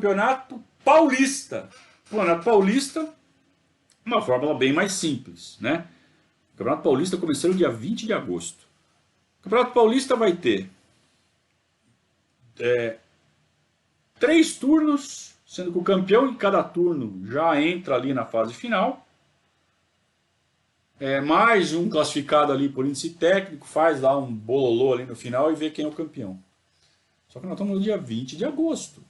Campeonato Paulista. O Campeonato Paulista, uma fórmula bem mais simples, né? O Campeonato Paulista começou no dia 20 de agosto. O Campeonato Paulista vai ter 3 turnos, sendo que o campeão em cada turno já entra ali na fase final. Mais um classificado ali por índice técnico, faz lá um bololô ali no final e vê quem é o campeão. Só que nós estamos no dia 20 de agosto.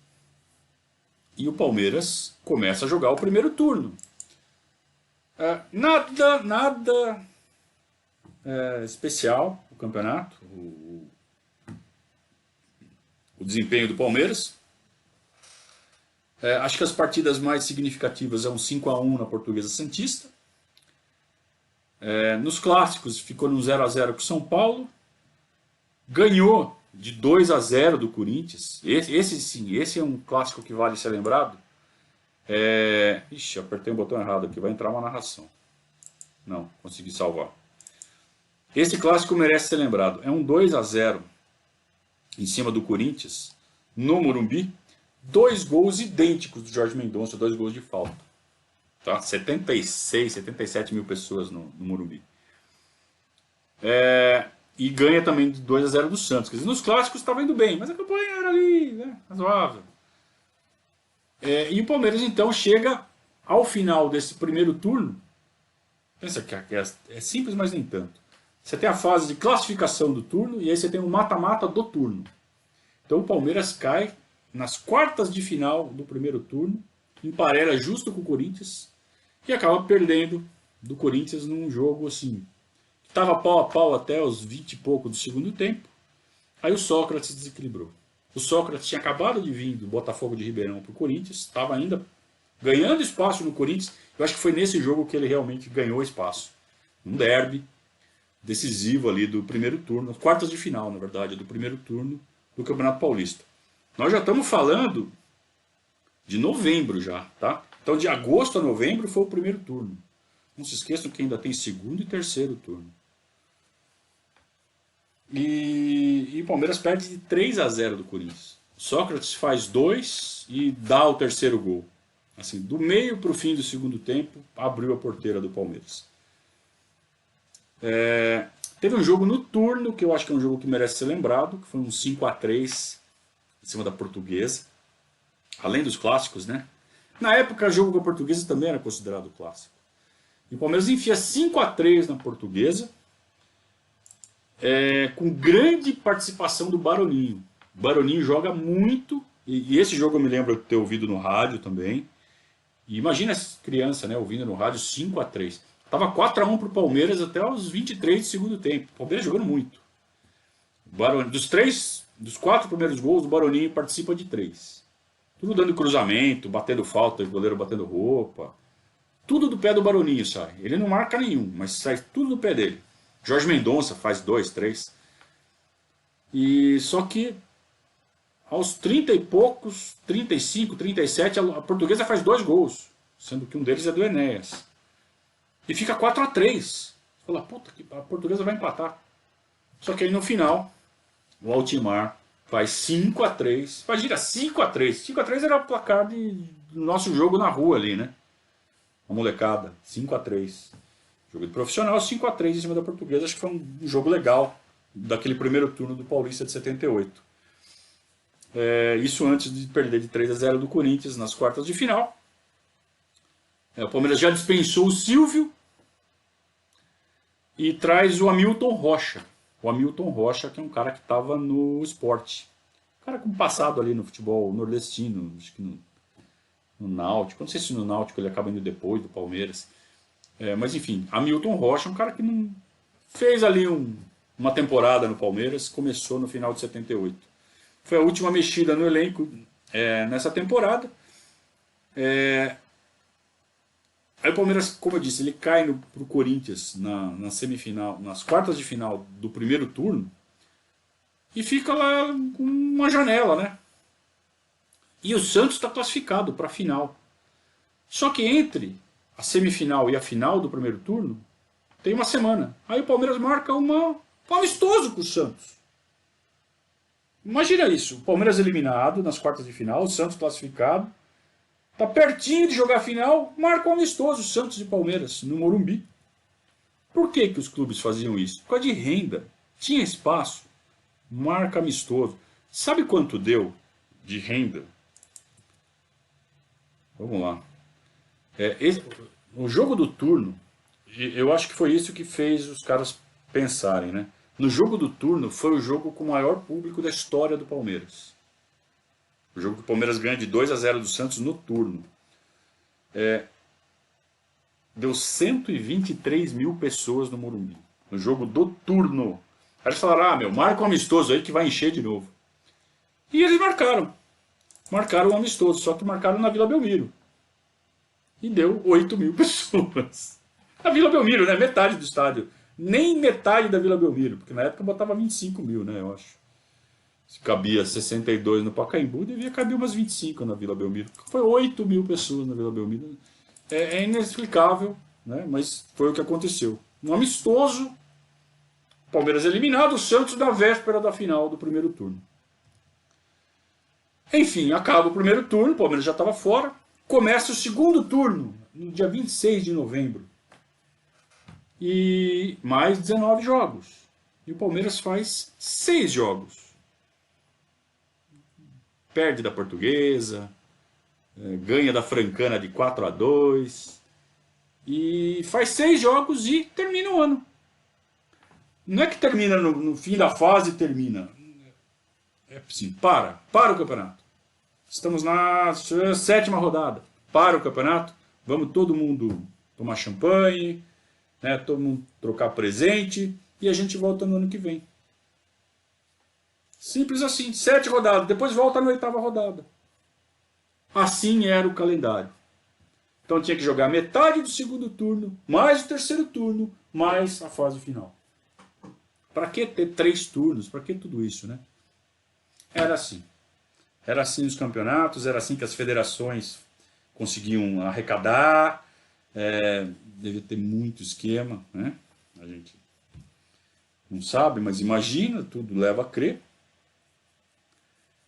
E o Palmeiras começa a jogar o primeiro turno. Nada especial o campeonato, o desempenho do Palmeiras. Acho que as partidas mais significativas é um 5-1 na Portuguesa Santista. Nos clássicos ficou no 0-0 com o São Paulo. Ganhou de 2-0 do Corinthians. Esse é um clássico que vale ser lembrado. Ixi, apertei o botão errado aqui, vai entrar uma narração. Não, consegui salvar. Esse clássico merece ser lembrado. É um 2-0 em cima do Corinthians, no Morumbi. 2 gols idênticos do Jorge Mendonça, 2 gols de falta. Tá? 76, 77 mil pessoas no Morumbi. E ganha também de 2-0 do Santos. Quer dizer, nos clássicos estava indo bem, mas a campanha era ali, né, razoável. E o Palmeiras então chega ao final desse primeiro turno. Pensa que é simples, mas nem tanto. Você tem a fase de classificação do turno e aí você tem o mata-mata do turno. Então o Palmeiras cai nas quartas de final do primeiro turno, emparelha justo com o Corinthians e acaba perdendo do Corinthians num jogo assim, que estava pau a pau até os 20 e pouco do segundo tempo. Aí o Sócrates desequilibrou. O Sócrates tinha acabado de vir do Botafogo de Ribeirão para o Corinthians, estava ainda ganhando espaço no Corinthians. Eu acho que foi nesse jogo que ele realmente ganhou espaço. Um derby decisivo ali do primeiro turno, quartas de final, na verdade, do primeiro turno do Campeonato Paulista. Nós já estamos falando de novembro já, tá? Então de agosto a novembro foi o primeiro turno. Não se esqueçam que ainda tem segundo e terceiro turno. E o Palmeiras perde de 3-0 do Corinthians. Sócrates faz 2 e dá o terceiro gol. Assim, do meio para o fim do segundo tempo, abriu a porteira do Palmeiras. Teve um jogo no turno, que eu acho que é um jogo que merece ser lembrado, que foi um 5-3 em cima da Portuguesa. Além dos clássicos, né? Na época, o jogo com a Portuguesa também era considerado clássico. E o Palmeiras enfia 5-3 na Portuguesa, com grande participação do Baroninho. O Baroninho joga muito, e esse jogo eu me lembro de ter ouvido no rádio também. E imagina essa criança, né, ouvindo no rádio 5-3. Tava 4-1 pro Palmeiras até os 23 do segundo tempo. O Palmeiras jogando muito. Dos 4 primeiros gols, o Baroninho participa de 3. Tudo dando cruzamento, batendo falta, o goleiro batendo roupa. Tudo do pé do Baroninho sai. Ele não marca nenhum, mas sai tudo do pé dele. Jorge Mendonça faz 2, 3. E só que aos 30 e poucos, 35, 37, a Portuguesa faz 2 gols, sendo que um deles é do Enéas. E fica 4-3. Você fala, puta, a Portuguesa vai empatar. Só que aí no final, o Altimar faz 5-3. Imagina, 5-3. 5-3 era o placar do nosso jogo na rua ali, né? A molecada, 5-3. Jogo de profissional, 5-3 em cima da Portuguesa. Acho que foi um jogo legal daquele primeiro turno do Paulista de 78. Isso antes de perder de 3-0 do Corinthians nas quartas de final. O Palmeiras já dispensou o Silvio e traz o Hamilton Rocha. O Hamilton Rocha, que é um cara que estava no Sport. Um cara com passado ali no futebol nordestino, acho que no Náutico. Não sei se no Náutico ele acaba indo depois do Palmeiras. Mas enfim, Hamilton Rocha é um cara que não fez ali uma temporada no Palmeiras, começou no final de 78. Foi a última mexida no elenco nessa temporada. Aí o Palmeiras, como eu disse, ele cai pro Corinthians na semifinal, nas quartas de final do primeiro turno e fica lá com uma janela, né? E o Santos está classificado para a final. Só que entre a semifinal e a final do primeiro turno tem uma semana. Aí o Palmeiras marca um amistoso com o Santos. Imagina isso, o Palmeiras eliminado nas quartas de final, o Santos classificado, tá pertinho de jogar a final, marca um amistoso Santos e Palmeiras no Morumbi. Por que que os clubes faziam isso? Por causa de renda. Tinha espaço, marca amistoso. Sabe quanto deu de renda? Vamos lá. O jogo do turno, eu acho que foi isso que fez os caras pensarem, né? No jogo do turno foi o jogo com o maior público da história do Palmeiras. O jogo que o Palmeiras ganha de 2-0 do Santos no turno. Deu 123 mil pessoas no Morumbi. No jogo do turno. Aí eles falaram, marca um amistoso aí que vai encher de novo. E eles marcaram. Marcaram um amistoso, só que marcaram na Vila Belmiro. E deu 8 mil pessoas. Na Vila Belmiro, né? Metade do estádio. Nem metade da Vila Belmiro, porque na época botava 25 mil, né? Eu acho. Se cabia 62 no Pacaembu, devia caber umas 25 na Vila Belmiro. Foi 8 mil pessoas na Vila Belmiro. É inexplicável, né? Mas foi o que aconteceu. Um amistoso, Palmeiras eliminado, o Santos na véspera da final do primeiro turno. Enfim, acaba o primeiro turno, o Palmeiras já estava fora. Começa o segundo turno, no dia 26 de novembro. E mais 19 jogos. E o Palmeiras faz 6 jogos. Perde da Portuguesa, ganha da Francana de 4-2. E faz 6 jogos e termina o ano. Não é que termina no fim da fase, termina. É assim, para o campeonato. Estamos na 7ª rodada. Para o campeonato. Vamos todo mundo tomar champanhe, né, todo mundo trocar presente e a gente volta no ano que vem. Simples assim, 7 rodadas, depois volta na 8ª rodada. Assim era o calendário. Então tinha que jogar metade do segundo turno, mais o terceiro turno, mais a fase final. Para que ter 3 turnos? Para que tudo isso, né? Era assim. Era assim os campeonatos, era assim que as federações conseguiam arrecadar. Devia ter muito esquema, né? A gente não sabe, mas imagina, tudo leva a crer.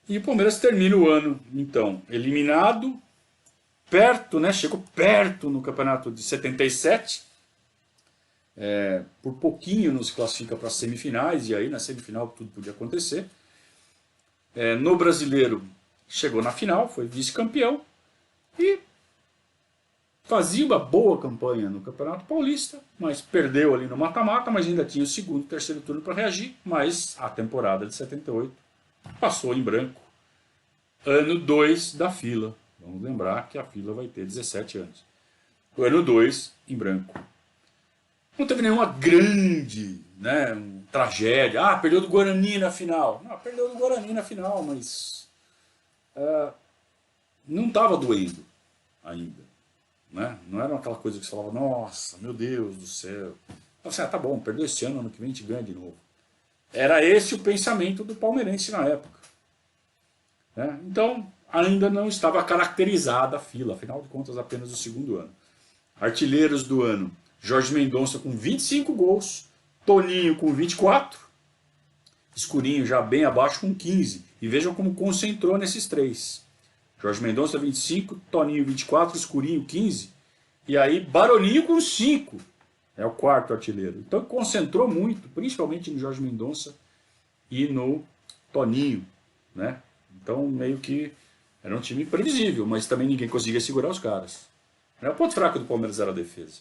E o Palmeiras termina o ano, então, eliminado, perto, né? Chegou perto no campeonato de 77. Por pouquinho nos classifica para as semifinais, e aí na semifinal tudo podia acontecer. No brasileiro, chegou na final, foi vice-campeão e fazia uma boa campanha no Campeonato Paulista, mas perdeu ali no mata-mata, mas ainda tinha o segundo e terceiro turno para reagir, mas a temporada de 78 passou em branco. Ano 2 da fila. Vamos lembrar que a fila vai ter 17 anos. O ano 2 em branco. Não teve nenhuma grande, né, tragédia. Perdeu do Guarani na final. Não, perdeu do Guarani na final, mas não estava doendo ainda. Né? Não era aquela coisa que você falava, nossa, meu Deus do céu. Assim, tá bom, perdeu este ano que vem a gente ganha de novo. Era esse o pensamento do palmeirense na época. Né? Então, ainda não estava caracterizada a fila, afinal de contas, apenas o segundo ano. Artilheiros do ano: Jorge Mendonça com 25 gols, Toninho com 24, Escurinho já bem abaixo com 15. E vejam como concentrou nesses 3. Jorge Mendonça 25, Toninho 24, Escurinho 15. E aí Baroninho com 5. É o 4º artilheiro. Então concentrou muito, principalmente no Jorge Mendonça e no Toninho. Né? Então meio que era um time previsível, mas também ninguém conseguia segurar os caras. O ponto fraco do Palmeiras era a defesa.